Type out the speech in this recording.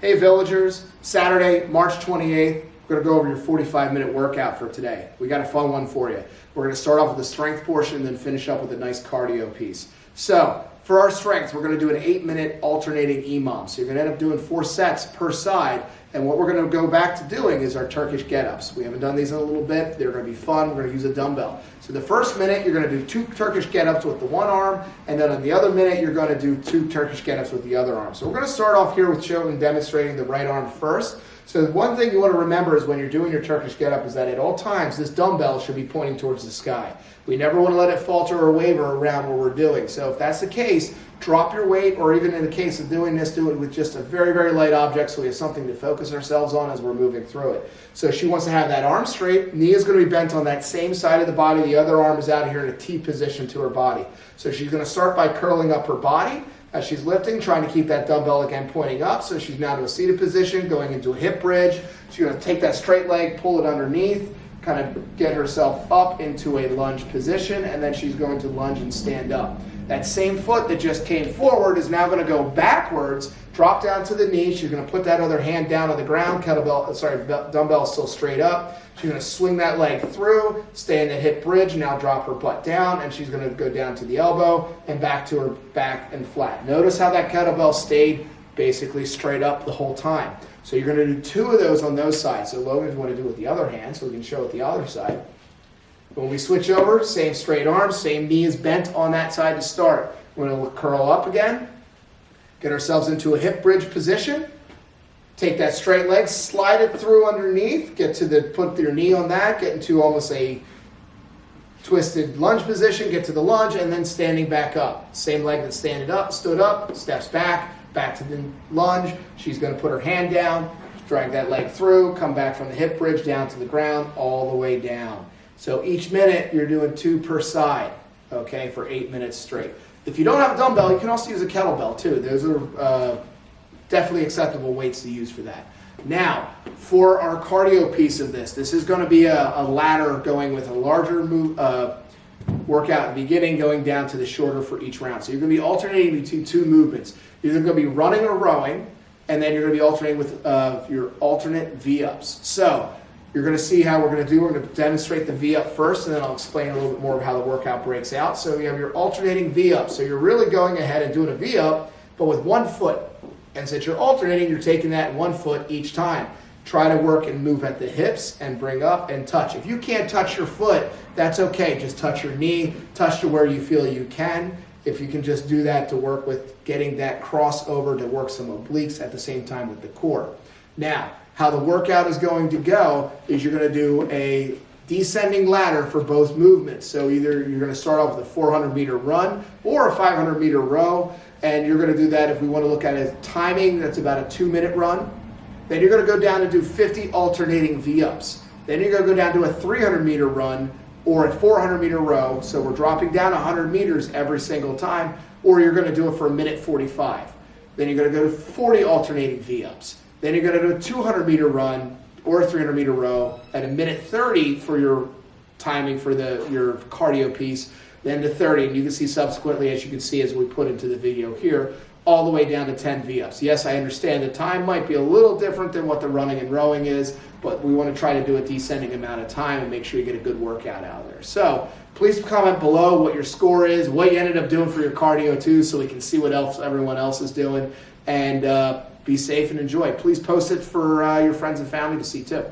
Hey Villagers, Saturday, March 28th, we're going to go over your 45-minute workout for today. We got a fun one for you. We're going to start off with the strength portion and then finish up with a nice cardio piece. So, for our strength, we're going to do an 8-minute alternating EMOM. So you're going to end up doing 4 sets per side. And what we're going to go back to doing is our Turkish get-ups. We haven't done these in a little bit. They're going to be fun. We're going to use a dumbbell. So the first minute, you're going to do 2 Turkish get-ups with the one arm. And then on the other minute, you're going to do 2 Turkish get-ups with the other arm. So we're going to start off here with showing and demonstrating the right arm first. So one thing you want to remember is when you're doing your Turkish get-up is that at all times, this dumbbell should be pointing towards the sky. We never want to let it falter or waver around what we're doing. So if that's the case, drop your weight, or even in the case of doing this, do it with just a very, very light object so we have something to focus ourselves on as we're moving through it. So she wants to have that arm straight. Knee is going to be bent on that same side of the body. The other arm is out here in a T position to her body. So she's going to start by curling up her body as she's lifting, trying to keep that dumbbell again pointing up. So she's now to a seated position, going into a hip bridge. She's going to take that straight leg, pull it underneath, kind of get herself up into a lunge position, and then she's going to lunge and stand up. That same foot that just came forward is now going to go backwards, drop down to the knee. She's going to put that other hand down on the ground. Dumbbell is still straight up. She's going to swing that leg through, stay in the hip bridge, now drop her butt down, and she's going to go down to the elbow and back to her back and flat. Notice how that kettlebell stayed basically straight up the whole time. So you're going to do 2 of those on those sides. So Logan's going to do it with the other hand, so we can show it the other side. When we switch over, same straight arm, same knee is bent on that side to start. We're going to curl up again, get ourselves into a hip bridge position, take that straight leg, slide it through underneath, put your knee on that, get into almost a twisted lunge position, get to the lunge, and then standing back up. Same leg that stood up, steps back to the lunge. She's going to put her hand down, drag that leg through, come back from the hip bridge down to the ground, all the way down. So each minute you're doing 2 per side, okay, for 8 minutes straight. If you don't have a dumbbell, you can also use a kettlebell too. Those are definitely acceptable weights to use for that. Now, for our cardio piece of this is going to be a ladder going with a larger workout at the beginning, going down to the shorter for each round. So you're going to be alternating between 2 movements. You're either going to be running or rowing, and then you're going to be alternating with your alternate V-ups. So you're going to see how we're going to do. We're going to demonstrate the V-up first, and then I'll explain a little bit more of how the workout breaks out. So you have your alternating V-up. So you're really going ahead and doing a V-up, but with 1 foot. And since you're alternating, you're taking that 1 foot each time. Try to work and move at the hips and bring up and touch. If you can't touch your foot, that's okay. Just touch your knee, touch to where you feel you can. If you can just do that to work with getting that crossover to work some obliques at the same time with the core. Now, how the workout is going to go is you're going to do a descending ladder for both movements. So either you're going to start off with a 400-meter run or a 500-meter row, and you're going to do that if we want to look at a timing, that's about a 2-minute run. Then you're going to go down and do 50 alternating V-ups. Then you're going to go down to a 300-meter run or a 400-meter row. So we're dropping down 100 meters every single time, or you're going to do it for 1:45. Then you're going to go to 40 alternating V-ups. Then you're going to do a 200-meter run or a 300-meter row at 1:30 for your timing for your cardio piece, then to 30. And you can see subsequently, as you can see as we put into the video here, all the way down to 10 V-ups. Yes, I understand the time might be a little different than what the running and rowing is, but we want to try to do a descending amount of time and make sure you get a good workout out of there. So please comment below what your score is, what you ended up doing for your cardio too, so we can see what else everyone else is doing. And be safe and enjoy. Please post it for your friends and family to see too.